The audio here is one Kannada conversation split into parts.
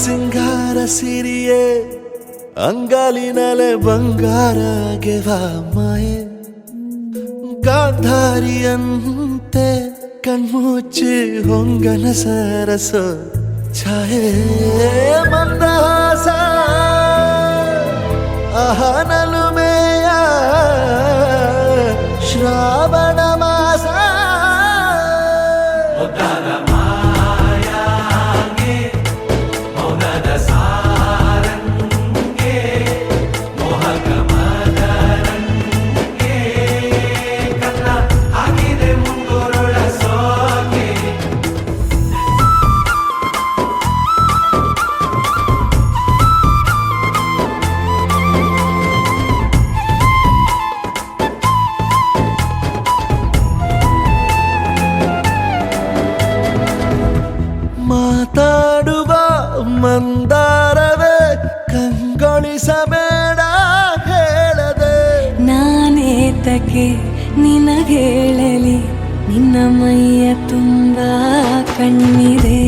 ಸಿಂಗಾರ ಸಿರಿಯೇ ಅಂಗಾಲಿನಲೆ ಬಂಗಾರ ಗೆವ ಮಾಯೆ ಗಾಂಧಾರಿಯಂತೆ ಕಣ್ಮುಚ್ಚಿ ಹೊಂಗನ ಸರಸ ಛಾಯೆ ಮಂದಹಾಸ ಅಹನಲುಮೆಯ ಶ್ರಾವಣ ಮಾಸ ಮಾತಾಡುವ ಮಂದಾರವೇ ಕಂಗೊಳಿಸಬೇಡ ಹೇಳದೆ ನಾನೇತಕ್ಕೆ ನಿನಗೇಳಲಿ ನಿನ್ನ ಮೈಯ ತುಂಬ ಕಣ್ಣಿದೆ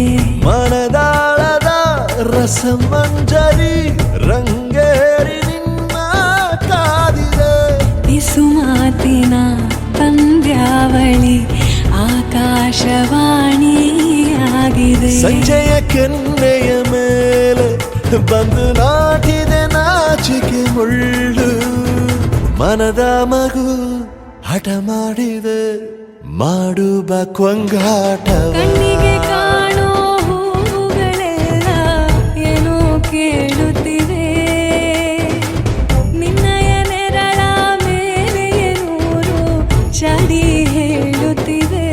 ಮನದಾಳದ ರಸಮಂಜರಿ ರಂಗೇರಿ ನಿನ್ನ ಕಾದಿದೆ ಬಿಸು ಮಾತಿನ ಪಂದ್ಯಾವಳಿ ಆಕಾಶವಾಣಿಯಾಗಿದೆ ಸಂಜೆಯ ಕೆನ್ನೆಯ ಮೇಲೆ ಬಂದು ನಾಟಿದೆ ನಾಚಿಕೆ ಮುಳ್ಳು ಮನದ ಮಗು ಹಠ ಮಾಡಿದೆ ಮಾಡುವ ಕೊಂಗಾಟವ ಕಣ್ಣಿಗೆ ಕಾಣೋ ಹೂಗಳೆಲ್ಲ ಏನೋ ಕೇಳುತ್ತಿವೆ ನಿನ್ನಯ ನೆರಳ ಮೇಲೆ ನೂರು ಚಡಿ ಹೇಳುತ್ತಿವೆ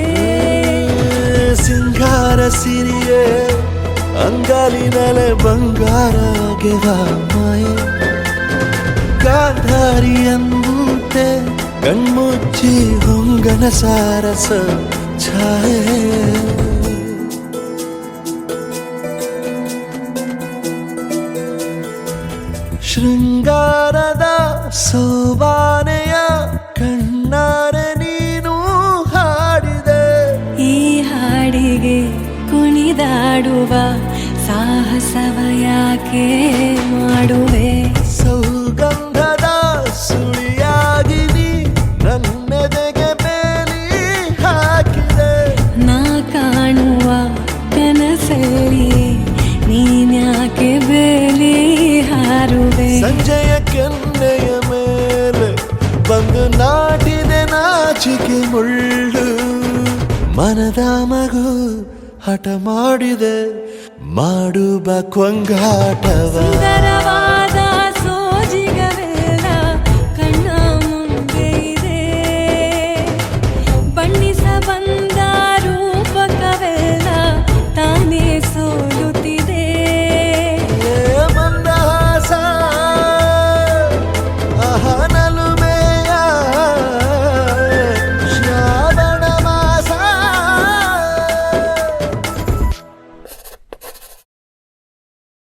ಸಿಂಗಾರ ಸಿರಿಯೇ ಅಂಗಾಲಿನಲೆ ಬಂಗಾರ ಗೆವ ಮಾಯೆ ಗಾಂಧಾರಿಯಂತೆ ಕಣ್ಮುಚ್ಚಿ ಹೊಂಗನ ಸಾರಸ ಛಾಯೆ ಶೃಂಗಾರದ ಸೋಬಾನೆಯ ಕಣ್ಣಾರೆ ನೀನು ಹಾಡಿದೆ ಈ ಹಾಡಿಗೆ ಕುಣಿದಾಡುವ ಸಾಹಸವ ಯಾಕೆ ಮಾಡುವೆ ಸೌಗಂಧದ ಸುಳಿಯಾಗಿ ನೀ ನನ್ನೆದೆಗೆ ಬೇಲಿ ಹಾಕಿದೆ ನಾ ಕಾಣುವ ಕನಸಲ್ಲಿ ನೀನ್ಯಾಕೆ ಬೇಲಿ ಹಾರುವೆ ಸಂಜೆಯ ಕೆನ್ನೆಯ ಮೇಲೆ ಬಂದು ನಾಟಿದೆ ನಾಚಿಕೆ ಮುಳ್ಳು ಮನದ ಮಗು ಹಠ ಮಾಡಿದೆ ಮಾಡುವ ಕೊಂಗಾಟವ ಸುಂದರವ